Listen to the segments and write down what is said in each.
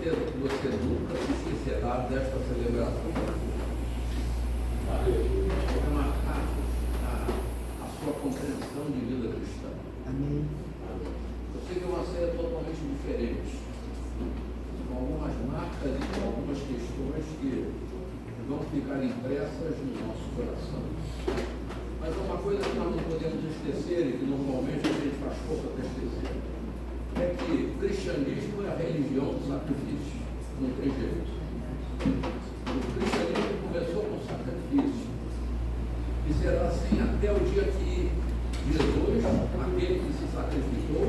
certeza que você nunca se esquecerá desta celebração. Vai marcar a sua compreensão de vida cristã. Amém. Eu sei que é uma ceia totalmente diferente, com algumas marcas e com algumas questões que vão ficar impressas no nosso coração. Mas é uma coisa que nós não podemos esquecer e que normalmente a gente faz pouco até esquecer. É que o cristianismo é a religião do sacrifício. Não tem jeito. O cristianismo começou com sacrifício. E será assim até o dia que Jesus, aquele que se sacrificou,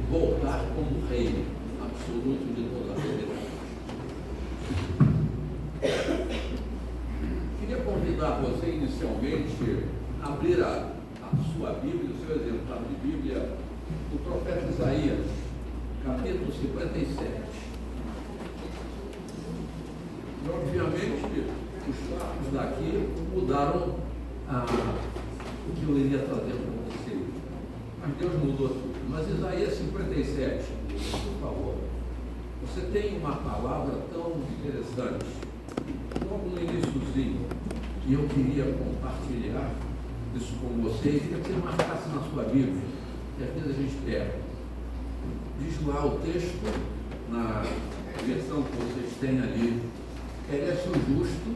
voltar como rei absoluto de toda a humanidade. Queria convidar você inicialmente a abrir a sua Bíblia, o seu exemplar de Bíblia, o profeta Isaías, capítulo 57. E obviamente os fatos daqui mudaram o que eu iria trazer para você. Mas Deus mudou tudo. Mas Isaías 57, por favor. Você tem uma palavra tão interessante, logo no iniciozinho, e eu queria compartilhar isso com você, e queria que você marcasse na sua Bíblia, que às vezes a gente pega. Diz lá o texto, na versão que vocês têm ali, perece o justo,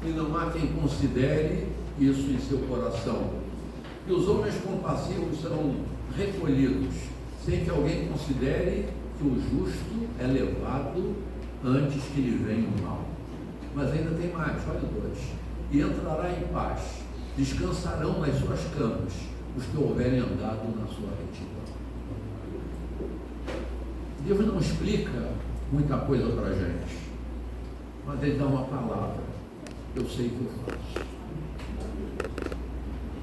e não há quem considere isso em seu coração. E os homens compassivos serão recolhidos, sem que alguém considere que o justo é levado antes que lhe venha o mal. Mas ainda tem mais, olha dois. E entrará em paz, descansarão nas suas camas os que houverem andado na sua retidão. Deus não explica muita coisa para a gente, mas Ele dá uma palavra. Eu sei o que eu faço.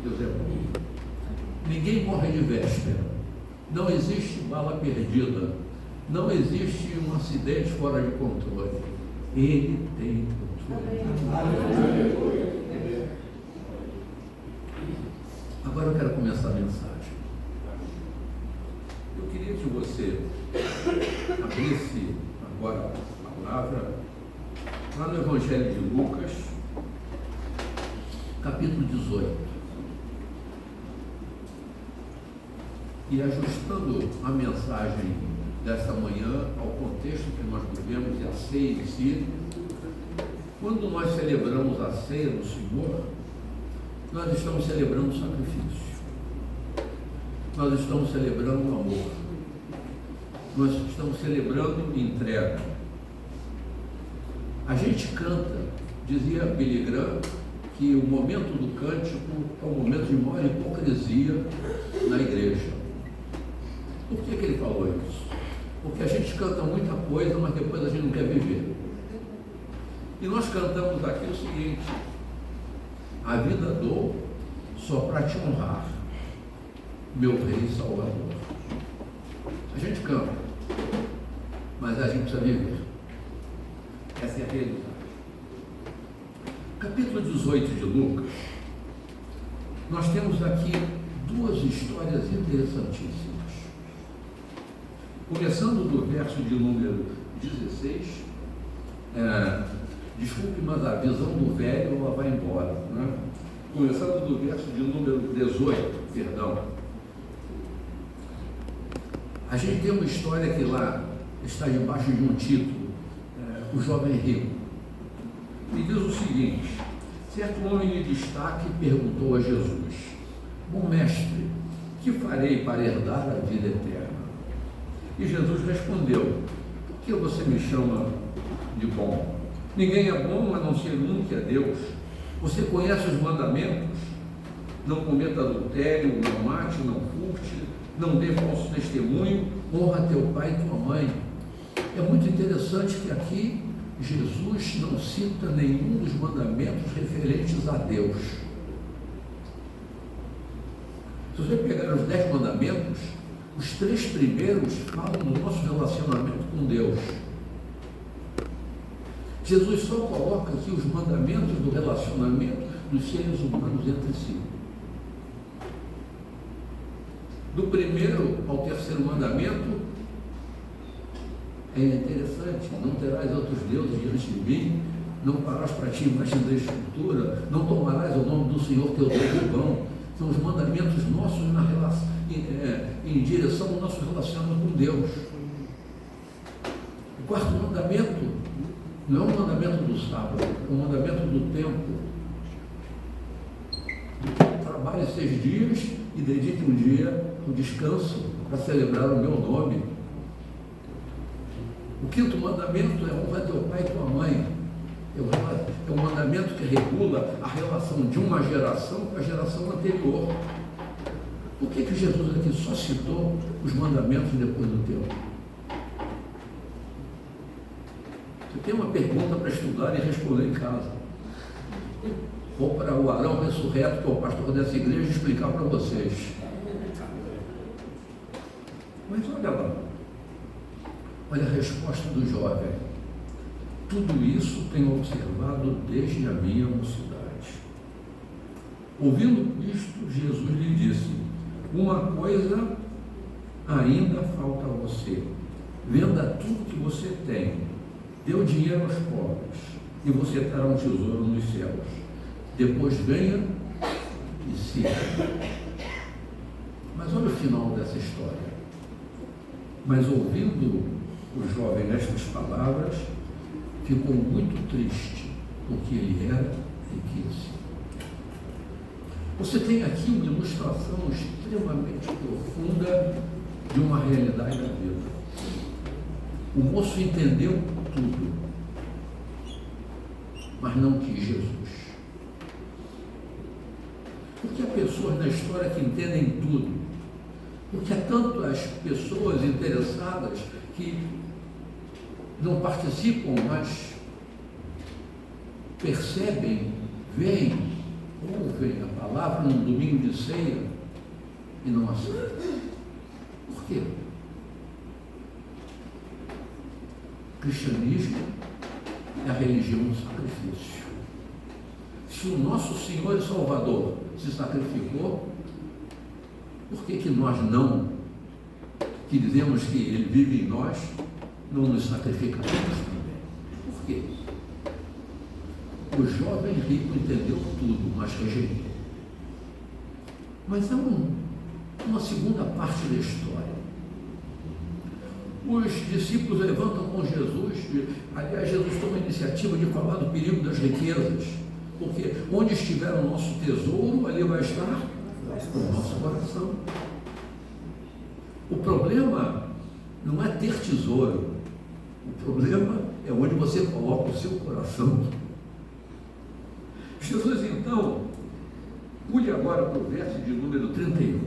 Deus é bom. Ninguém morre de véspera. Não existe bala perdida. Não existe um acidente fora de controle. Ele tem controle. Agora eu quero começar a mensagem. Eu queria que você abrisse agora a palavra lá no Evangelho de Lucas, capítulo 18. E ajustando a mensagem desta manhã ao contexto que nós vivemos e a ceia em si, quando nós celebramos a ceia do Senhor, nós estamos celebrando o sacrifício, nós estamos celebrando o amor, nós estamos celebrando entrega. A gente canta, dizia Billy Graham, que o momento do cântico é o momento de maior hipocrisia na igreja. Por que ele falou isso? Porque a gente canta muita coisa, mas depois a gente não quer viver. E nós cantamos aqui o seguinte: a vida dou só para te honrar, meu Rei e Salvador. A gente canta, mas a gente precisa viver. Essa é a realidade. Capítulo 18 de Lucas, nós temos aqui duas histórias interessantíssimas. Começando do verso de número 16, desculpe, mas a visão do velho ela vai embora, né? Começando do verso de número 18, perdão. A gente tem uma história que lá está debaixo de um título, o jovem rico. E diz o seguinte: certo homem de destaque perguntou a Jesus: bom mestre, que farei para herdar a vida eterna? E Jesus respondeu: por que você me chama de bom? Ninguém é bom a não ser um, que é Deus. Você conhece os mandamentos? Não cometa adultério, não mate, não furte, não dê falso testemunho, honra teu pai e tua mãe. É muito interessante que aqui Jesus não cita nenhum dos mandamentos referentes a Deus. Se você pegar os 10 mandamentos, os 3 primeiros falam do nosso relacionamento com Deus. Jesus só coloca aqui os mandamentos do relacionamento dos seres humanos entre si. Do primeiro ao terceiro mandamento É interessante, não terás outros deuses diante de mim, não farás para ti imagem da escultura, não tomarás o nome do Senhor teu Deus em vão. São os mandamentos nossos em direção ao nosso relacionamento com Deus. O quarto mandamento não é um mandamento do sábado, é um mandamento do tempo. Trabalhe 6 dias e dedique um dia ao descanso para celebrar o meu nome. O quinto mandamento é honra teu pai e tua mãe. É um mandamento que regula a relação de uma geração com a geração anterior. Por que Jesus aqui só citou os mandamentos depois do tempo? Você tem uma pergunta para estudar e responder em casa. Vou para o Arão Ressurreto, que é o pastor dessa igreja, explicar para vocês. Mas olha lá. Olha a resposta do jovem. Tudo isso tenho observado desde a minha mocidade. Ouvindo isto, Jesus lhe disse: uma coisa ainda falta a você. Venda tudo que você tem, dê o dinheiro aos pobres, e você terá um tesouro nos céus. Depois venha e siga. Mas olha o final dessa história. Mas ouvindo o jovem estas palavras, ficou muito triste, porque ele era riquíssimo. Você tem aqui uma ilustração extremamente profunda de uma realidade da vida. O moço entendeu tudo, mas não quis Jesus. Porque há pessoas na história que entendem tudo. Porque há tantas pessoas interessadas que não participam, mas percebem, veem, ouvem a palavra num domingo de ceia e não aceitam. Por quê? O cristianismo é a religião do sacrifício. Se o nosso Senhor e Salvador se sacrificou, por que nós não, que dizemos que Ele vive em nós, não nos sacrificamos também? Por quê? O jovem rico entendeu tudo, mas rejeitou. Mas há uma segunda parte da história. Os discípulos levantam com Jesus, aliás, Jesus toma a iniciativa de falar do perigo das riquezas, porque onde estiver o nosso tesouro, ali vai estar o nosso coração. O problema não é ter tesouro, o problema é onde você coloca o seu coração. Jesus, então, pule agora para o verso de número 31.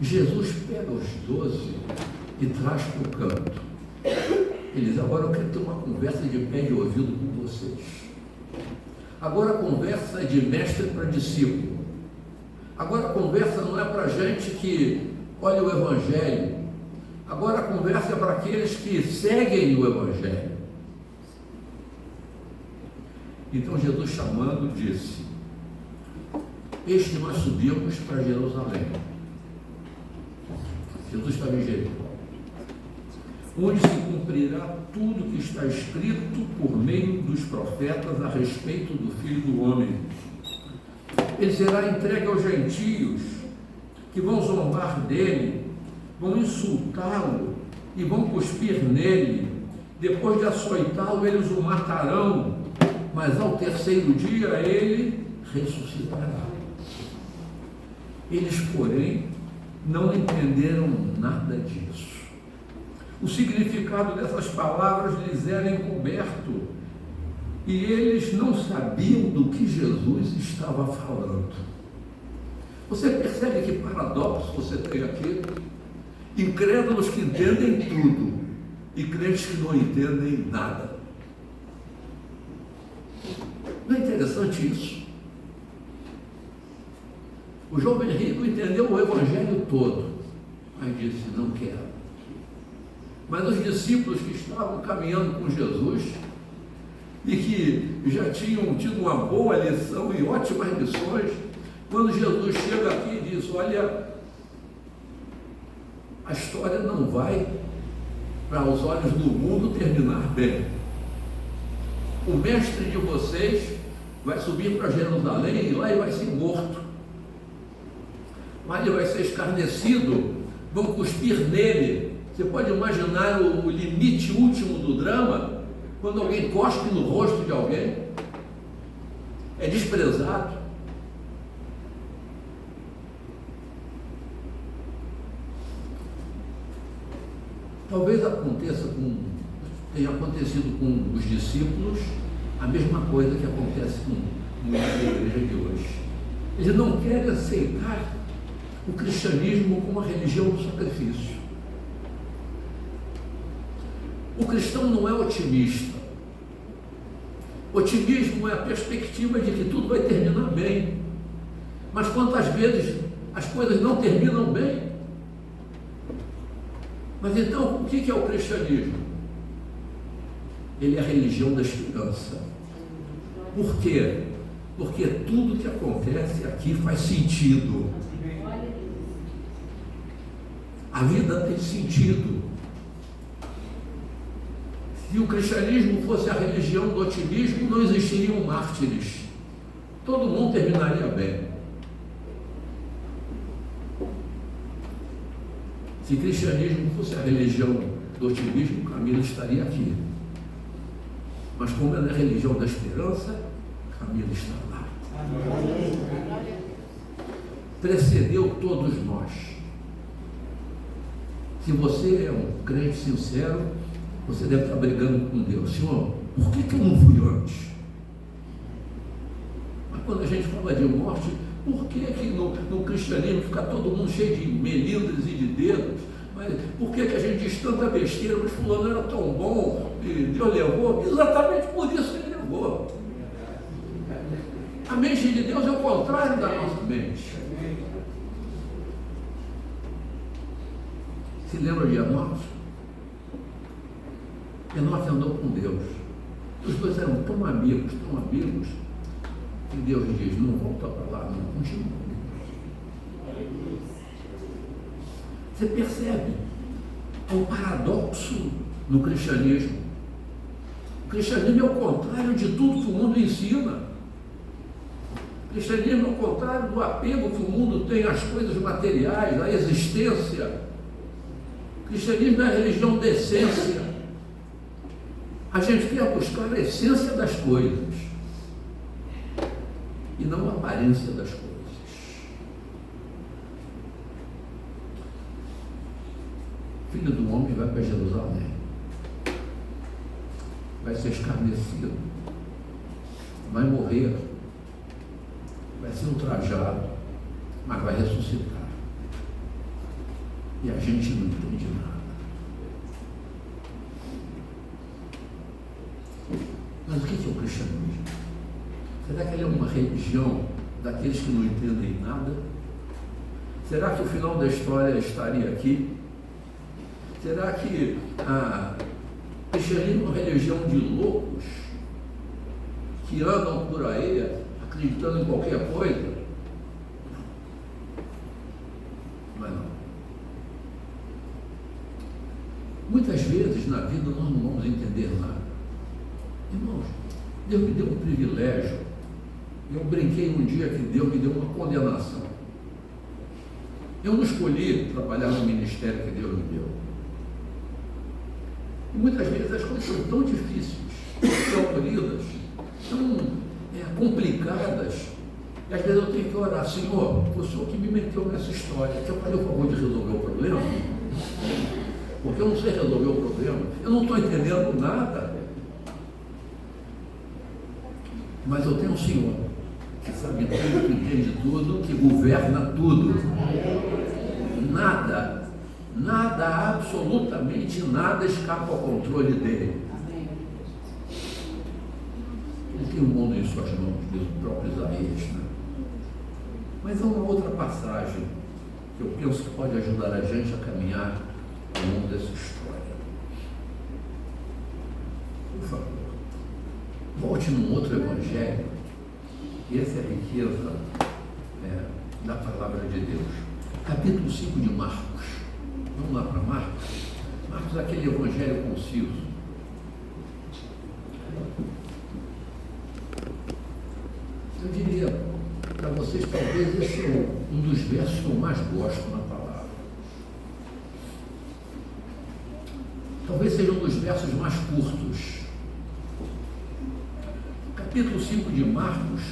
Jesus pega os 12 e traz para o canto. Ele diz: agora eu quero ter uma conversa de pé de ouvido com vocês. Agora a conversa é de mestre para discípulo. Agora a conversa não é para gente que olha o Evangelho. Agora a conversa é para aqueles que seguem o Evangelho. Então Jesus, chamando, disse: este nós subimos para Jerusalém. Jesus estava em Jericó, onde se cumprirá tudo que está escrito por meio dos profetas a respeito do Filho do Homem. Ele será entregue aos gentios, que vão zombar dele, vão insultá-lo e vão cuspir nele. Depois de açoitá-lo, eles o matarão, mas ao terceiro dia ele ressuscitará. Eles, porém, não entenderam nada disso. O significado dessas palavras lhes era encoberto e eles não sabiam do que Jesus estava falando. Você percebe que paradoxo você tem aqui? Incrédulos que entendem tudo e crentes que não entendem nada. Não é interessante isso? O jovem rico entendeu o Evangelho todo, mas disse: não quero. Mas os discípulos que estavam caminhando com Jesus e que já tinham tido uma boa lição e ótimas lições, quando Jesus chega aqui e diz: olha, a história não vai, para os olhos do mundo, terminar bem. O mestre de vocês vai subir para Jerusalém e lá ele vai ser morto. Lá ele vai ser escarnecido, vão cuspir nele. Você pode imaginar o limite último do drama, quando alguém cospe no rosto de alguém, é desprezado. Talvez tenha acontecido com os discípulos a mesma coisa que acontece com muita igreja de hoje. Eles não querem aceitar o cristianismo como a religião do sacrifício. O cristão não é otimista. Otimismo é a perspectiva de que tudo vai terminar bem. Mas quantas vezes as coisas não terminam bem? Mas então, o que é o cristianismo? Ele é a religião da esperança. Por quê? Porque tudo que acontece aqui faz sentido. A vida tem sentido. Se o cristianismo fosse a religião do otimismo, não existiriam mártires. Todo mundo terminaria bem. Se o cristianismo fosse a religião do otimismo, Camila estaria aqui. Mas como ela é a religião da esperança, Camila está lá. Precedeu todos nós. Se você é um crente sincero, você deve estar brigando com Deus. Senhor, por que eu não fui antes? Mas quando a gente fala de morte, por que no cristianismo fica todo mundo cheio de melindres e de dedos? Mas por que a gente diz tanta besteira? Mas fulano era tão bom e Deus levou? Exatamente por isso que ele levou. A mente de Deus é o contrário da nossa mente. Se lembra de Enoque? Enoque andou com Deus. Os dois eram tão amigos, que Deus diz, não volta para lá, não, continua comigo. Você percebe? Há um paradoxo no cristianismo. O cristianismo é o contrário de tudo que o mundo ensina. O cristianismo é o contrário do apego que o mundo tem às coisas materiais, à existência. O cristianismo é a religião da essência. A gente quer buscar a essência das coisas e não a aparência das coisas. O Filho do Homem vai para Jerusalém, vai ser escarnecido, vai morrer, vai ser ultrajado, mas vai ressuscitar. E a gente não entende nada. Mas o que é o cristianismo? Será que ele é uma religião daqueles que não entendem nada? Será que o final da história estaria aqui? Será que o cristianismo é uma religião de loucos que andam por aí acreditando em qualquer coisa? Mas não. Muitas vezes na vida nós não vamos entender nada. Irmãos, Deus me deu um privilégio. Eu brinquei um dia que Deus me deu uma condenação. Eu não escolhi trabalhar no ministério que Deus me deu. E muitas vezes as coisas são tão difíceis, tão doloridas, tão complicadas, e às vezes eu tenho que orar, Senhor, foi o Senhor que me meteu nessa história, que eu falei o favor de resolver o problema, porque eu não sei resolver o problema, eu não estou entendendo nada. Mas eu tenho um Senhor que sabe tudo, que entende tudo, que governa tudo. Nada, absolutamente nada escapa ao controle dele. Ele tem o mundo em suas mãos, diz o próprio Isaías, né? Mas há uma outra passagem que eu penso que pode ajudar a gente a caminhar ao longo dessa história. Por favor, volte num outro evangelho, e essa é a riqueza da palavra de Deus. Capítulo 5 de Marcos. Vamos lá para Marcos. Marcos é aquele evangelho conciso. Eu diria para vocês, talvez esse é um dos versos que eu mais gosto na palavra. Talvez seja um dos versos mais curtos. O capítulo 5 de Marcos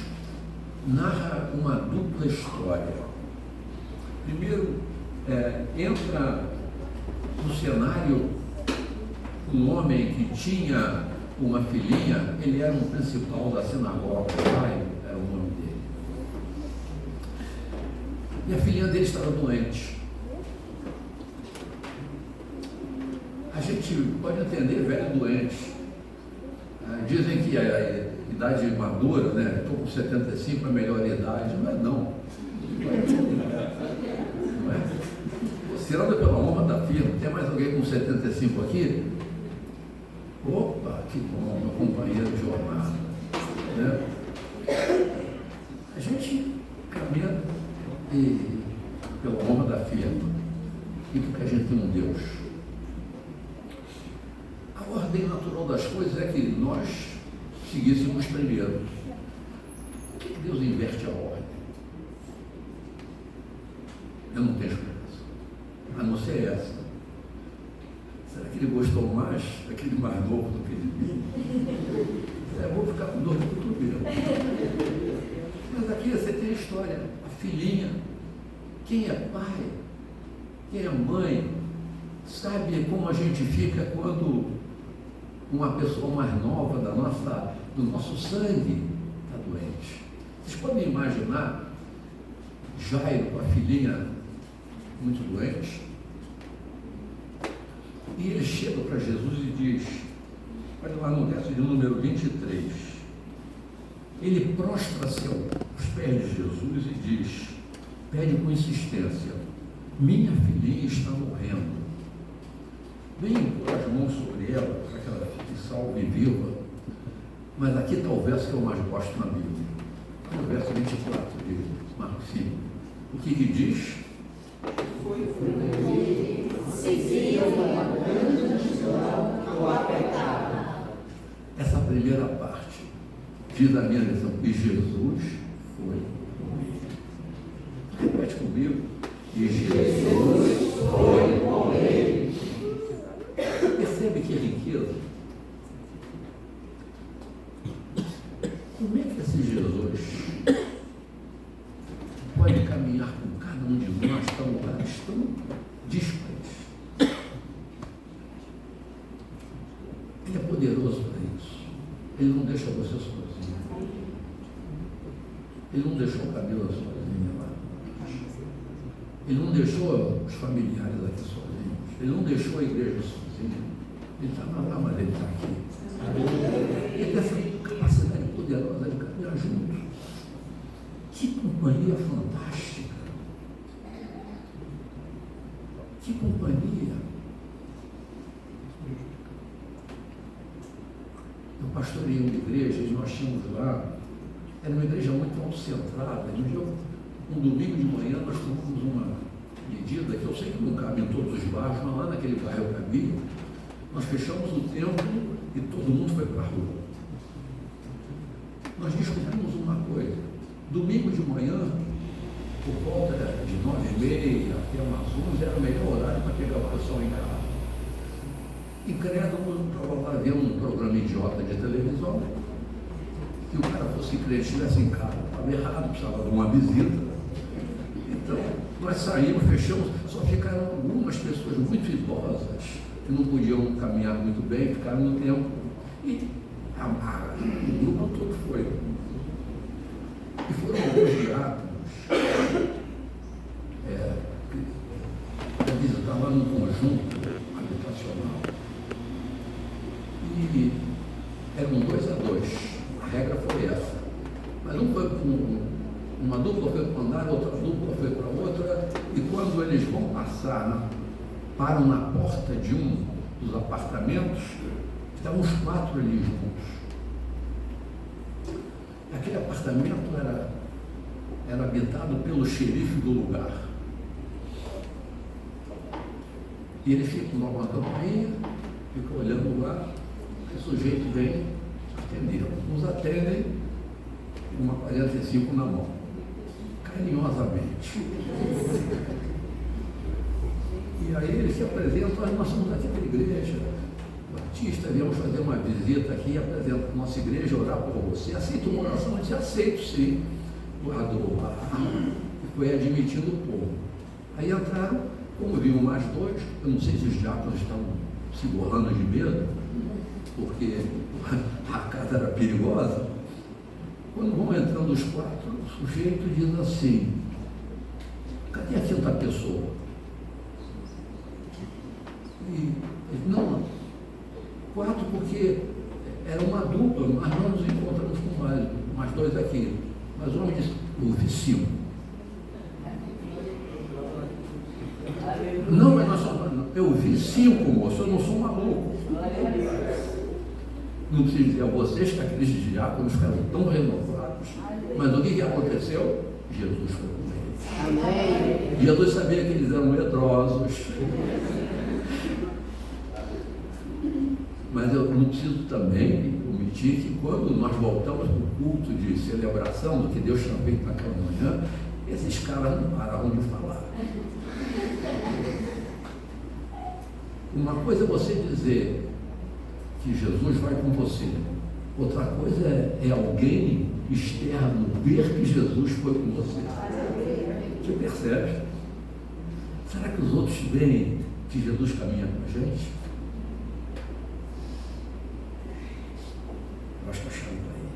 narra uma dupla história. Primeiro, entra no cenário um homem que tinha uma filhinha, ele era um principal da sinagoga, era o nome dele. E a filhinha dele estava doente. A gente pode entender velho doente. Dizem que a idade madura, né? Estou com 75, é a melhor idade, mas não. Não é? Você anda pela honra da firma, tem mais alguém com 75 aqui? Opa, que bom, meu companheiro de jornada. Né? A gente caminha pela honra da firma e porque a gente tem um Deus. A ordem natural das coisas é que nós seguíssemos primeiro. Por que Deus inverte a ordem? Eu não tenho esperança, a não ser essa. Será que ele gostou mais daquele mais novo do que de mim? Eu vou ficar com dor no cotovelo. Mas aqui você tem a história, a filhinha. Quem é pai, quem é mãe, sabe como a gente fica quando uma pessoa mais nova do nosso sangue está doente. Vocês podem imaginar Jairo com a filhinha muito doente? E ele chega para Jesus e diz, olha lá no verso de número 23, ele prostra-se aos pés de Jesus e diz, pede com insistência, minha filhinha está morrendo, vem impor as mãos sobre ela para que ela fique salva e viva. Mas aqui está o verso que eu mais gosto na Bíblia, o verso 24 de Marcos 5. O que diz? Essa primeira parte diz a minha lição, e Jesus foi com ele. Repete comigo. E Jesus foi com ele. Percebe que riqueza? Como é que esse Jesus pode caminhar com cada um de nós para lugares tão díspares? Ele é poderoso para isso. Ele não deixa você sozinho. Ele não deixou a Camila sozinha lá. Ele não deixou os familiares aqui sozinhos. Ele não deixou a igreja sozinha. Ele está lá, mas ele está aqui. Ele tem essa capacidade poderosa de caminhar junto. Que companhia fantástica. Que companhia. Eu pastorei uma igreja e nós tínhamos lá, era uma igreja muito autocentrada. Um domingo de manhã nós tomamos uma medida que eu sei que não cabe em todos os bairros, mas lá naquele bairro cabia. Nós fechamos o templo e todo mundo foi para a rua. Nós descobrimos uma coisa. Domingo de manhã, por volta de 9h30 até umas 11, era o melhor horário para pegar o pessoal em casa. E credo, para ver um programa idiota de televisão, que o cara fosse crente, estivesse em casa, estava errado, precisava de uma visita. Então, nós saímos, fechamos, só ficaram algumas pessoas muito idosas, que não podiam caminhar muito bem, ficaram no tempo. E o grupo todo foi. E foram alguns diáconos para visitar lá no conjunto habitacional. E eram 2 a 2, a regra foi essa. Mas uma dupla foi para um andar, outra dupla foi para outra, e quando eles vão passar, param na porta de um dos apartamentos, estavam os 4 ali juntos. Aquele apartamento era habitado pelo xerife do lugar. E ele fica numa campainha, fica olhando lá, o sujeito vem atender. Uns atendem com uma 45 na mão, carinhosamente. E aí ele se apresenta: olha, nós somos aqui da igreja Batista, viemos fazer uma visita aqui, apresenta a nossa igreja, orar por você. Aceita uma oração? Eu disse: aceito sim. Guardou a arma e foi admitindo o povo. Aí entraram, como viam mais dois, eu não sei se os diáconos estavam se borrando de medo, porque a casa era perigosa. Quando vão entrando os quatro, o sujeito diz assim: cadê a quinta pessoa? E não, quatro, porque era uma dupla, mas nós nos encontramos com mais dois aqui. Mas o homem disse: eu vi 5. Não, mas nós somos, eu vi 5, moço, eu não sou maluco. Não preciso dizer a vocês que aqueles diáconos ficaram tão renovados. Mas o que aconteceu? Jesus foi com eles. Amém. Jesus sabia que eles eram medrosos. Mas eu não preciso também omitir que quando nós voltamos para o culto de celebração do que Deus tinha feito naquela manhã, esses caras não pararam de falar. Uma coisa é você dizer que Jesus vai com você, outra coisa é alguém externo ver que Jesus foi com você. Você percebe? Será que os outros veem que Jesus caminha com a gente? Eu acho que a chave está aí.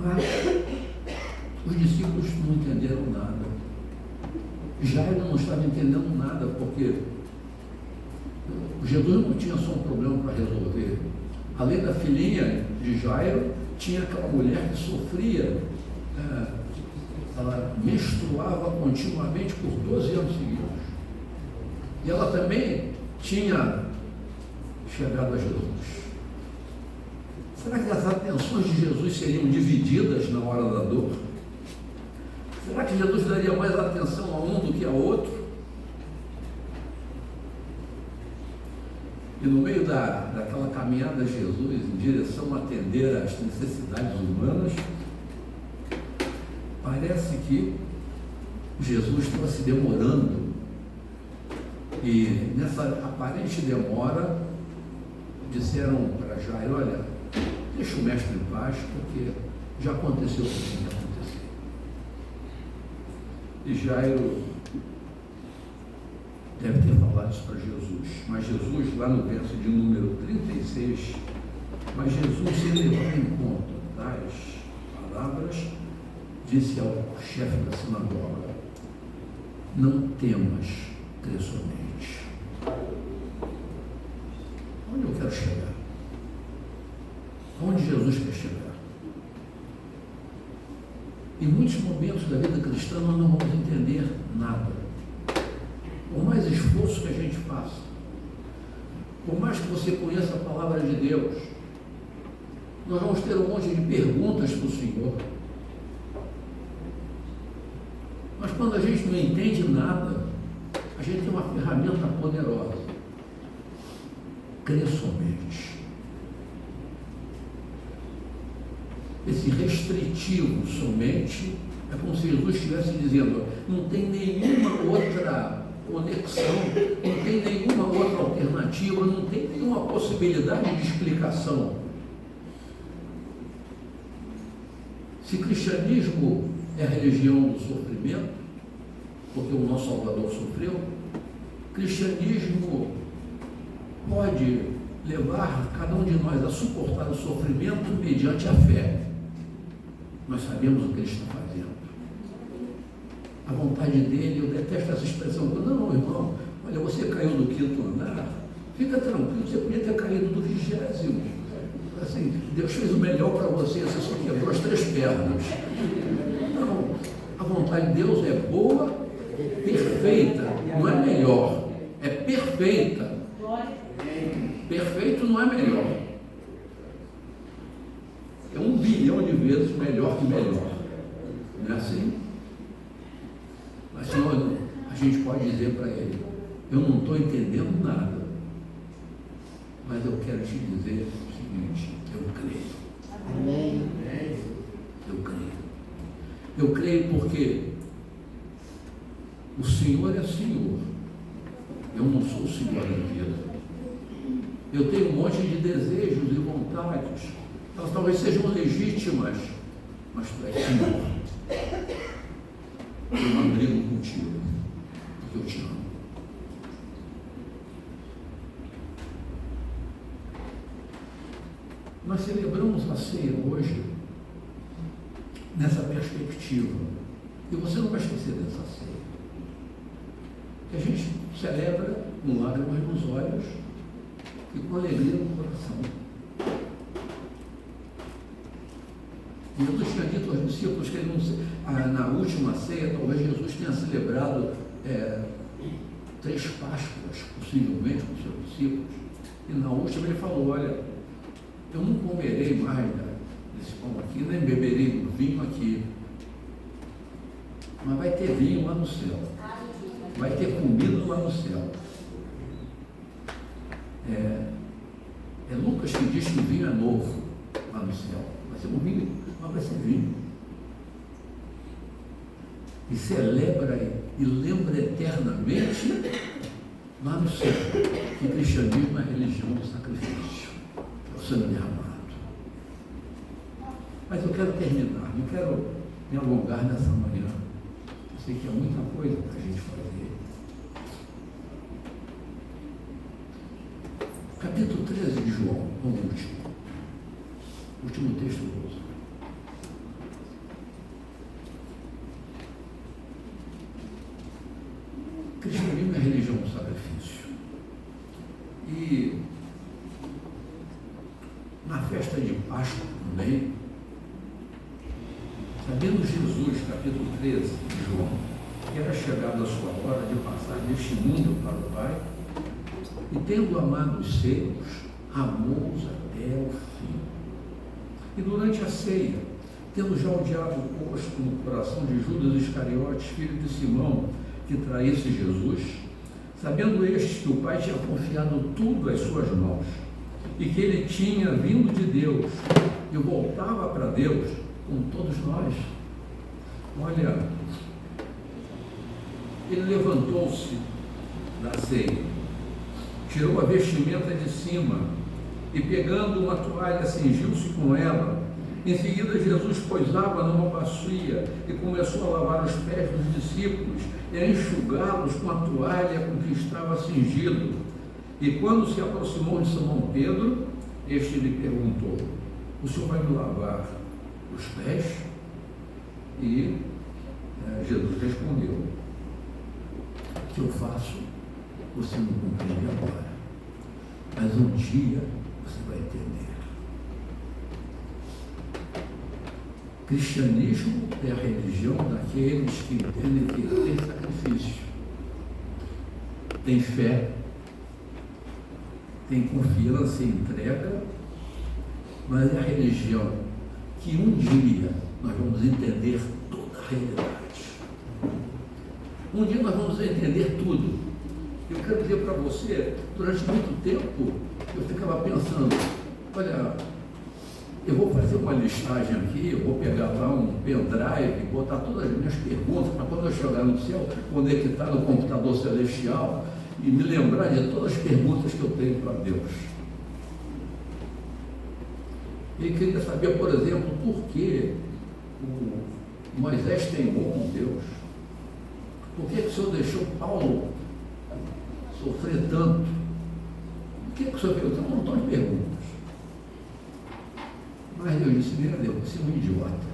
Mas os discípulos não entenderam nada. Jairo não estava entendendo nada, porque Jesus não tinha só um problema para resolver. Além da filhinha de Jairo, tinha aquela mulher que sofria, ela menstruava continuamente por 12 anos seguidos. E ela também tinha chegado a Jesus. Será que as atenções de Jesus seriam divididas na hora da dor? Será que Jesus daria mais atenção a um do que a outro? E no meio daquela caminhada de Jesus em direção a atender às necessidades humanas, parece que Jesus estava se demorando. E nessa aparente demora, disseram para Jairo: olha, deixa o mestre em paz, porque já aconteceu o que tinha que acontecer. E Jairo deve ter falado isso para Jesus, mas Jesus, lá no verso de número 36, mas Jesus, sem levar em conta das palavras, disse ao chefe da sinagoga: não temas, crê somente. Onde eu quero chegar? Onde Jesus quer chegar? Em muitos momentos da vida cristã nós não vamos entender nada. Por mais esforço que a gente faça, por mais que você conheça a palavra de Deus, nós vamos ter um monte de perguntas para o Senhor. Mas quando a gente não entende nada, a gente tem uma ferramenta poderosa: crer somente. Esse restritivo somente é como se Jesus estivesse dizendo: não tem nenhuma outra conexão, não tem nenhuma outra alternativa, não tem nenhuma possibilidade de explicação. Se cristianismo é a religião do sofrimento, porque o nosso Salvador sofreu, cristianismo pode levar cada um de nós a suportar o sofrimento mediante a fé. Nós sabemos o que ele está fazendo. A vontade dele, eu detesto essa expressão: não, irmão, olha, você caiu do 5º andar, fica tranquilo, você podia ter caído do 20º. Assim, Deus fez o melhor para você, você só quebrou as 3 pernas. Não, a vontade de Deus é boa, perfeita, não é melhor, é perfeita. Perfeito não é melhor. É 1 bilhão de vezes melhor que melhor. Não é assim? a gente pode dizer para ele: eu não estou entendendo nada, mas eu quero te dizer o seguinte: eu creio. Amém. Eu creio. Eu creio porque o Senhor é Senhor. Eu não sou o Senhor da vida. Eu tenho um monte de desejos e vontades. Elas talvez sejam legítimas, mas tu és Senhor. Eu não brigo contigo, porque eu te amo. Nós celebramos a ceia hoje nessa perspectiva. E você não vai esquecer dessa ceia. Que a gente celebra com lágrimas nos olhos e com alegria no coração. Jesus tinha dito aos discípulos que ele não, na última ceia, talvez Jesus tenha celebrado 3 Páscoas, possivelmente, com seus discípulos. E na última ele falou: olha, eu não comerei mais desse pão aqui, nem beberei do vinho aqui. Mas vai ter vinho lá no céu. Vai ter comida lá no céu. É Lucas que diz que o vinho é novo lá no céu. Vai ser um vinho, mas vai ser vinho. E celebra e lembra eternamente lá no céu que o cristianismo é a religião do sacrifício, é o sangue derramado. Mas eu quero terminar, não quero me alongar nessa manhã. Eu sei que há muita coisa para a gente fazer. Capítulo 13 de João, o último texto do uso. O cristianismo é a religião do sacrifício. E na festa de Páscoa também, sabendo Jesus, capítulo 13 de João, que era chegada a sua hora de passar deste mundo para o Pai, e tendo amado os seus, amou-os até o fim. E durante a ceia, tendo já o diabo posto no coração de Judas Iscariotes, filho de Simão, que traísse Jesus, sabendo este que o Pai tinha confiado tudo às suas mãos, e que ele tinha vindo de Deus e voltava para Deus, como todos nós, olha, ele levantou-se da ceia, tirou a vestimenta de cima e, pegando uma toalha, cingiu-se com ela. Em seguida, Jesus pôs água numa bacia e começou a lavar os pés dos discípulos e a enxugá-los com a toalha com que estava cingido. E quando se aproximou de Simão Pedro, este lhe perguntou: o senhor vai me lavar os pés? E Jesus respondeu: o que eu faço, você não compreende agora, mas um dia você vai entender. Cristianismo é a religião daqueles que entendem que tem sacrifício, tem fé, tem confiança e entrega, mas é a religião que um dia nós vamos entender toda a realidade. Um dia nós vamos entender tudo. Eu quero dizer para você, durante muito tempo, eu ficava pensando: olha, eu vou fazer uma listagem aqui, eu vou pegar lá um pendrive e botar todas as minhas perguntas para quando eu chegar no céu, conectar no computador celestial e me lembrar de todas as perguntas que eu tenho para Deus. Ele queria saber, por exemplo, por que o Moisés teimou com Deus. Por que o Senhor deixou Paulo sofrer tanto? Por que o Senhor fez? Eu tenho um montão de perguntas. Mas Deus disse: meu Deus, você é um idiota.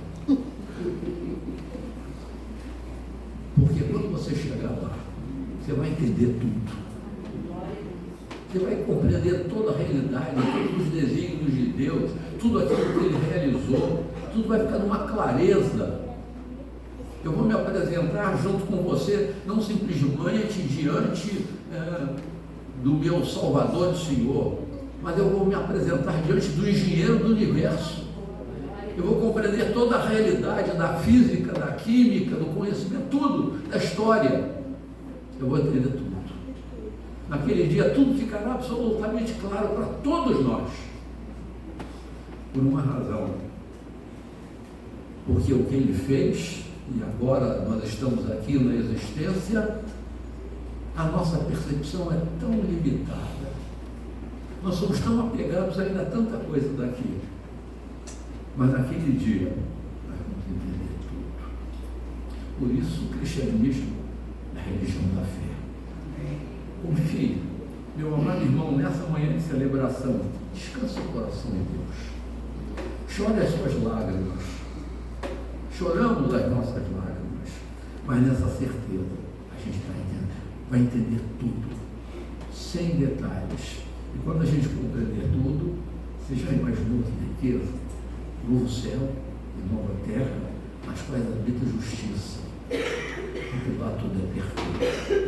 Porque quando você chegar lá, você vai entender tudo. Você vai compreender toda a realidade, todos os desígnios de Deus, tudo aquilo que Ele realizou, tudo vai ficar numa clareza. Eu vou me apresentar junto com você, não simplesmente diante do meu Salvador e Senhor, mas eu vou me apresentar diante do engenheiro do universo. Eu vou compreender toda a realidade da física, da química, do conhecimento, tudo, da história. eu vou entender tudo. Naquele dia tudo ficará absolutamente claro para todos nós. Por uma razão. Porque o que ele fez, e agora nós estamos aqui na existência, a nossa percepção é tão limitada. Nós somos tão apegados ainda a tanta coisa daqui. Mas naquele dia, nós vamos entender tudo. Por isso, o cristianismo é a religião da fé. Confie, meu amado irmão, nessa manhã de celebração, descansa o coração em Deus. Chore as suas lágrimas. Choramos as nossas lágrimas. Mas nessa certeza, a gente vai entender tudo, sem detalhes. E quando a gente compreender tudo, você já imaginou que riqueza? Novo céu e nova terra, nas quais habita justiça, porque lá tudo é perfeito.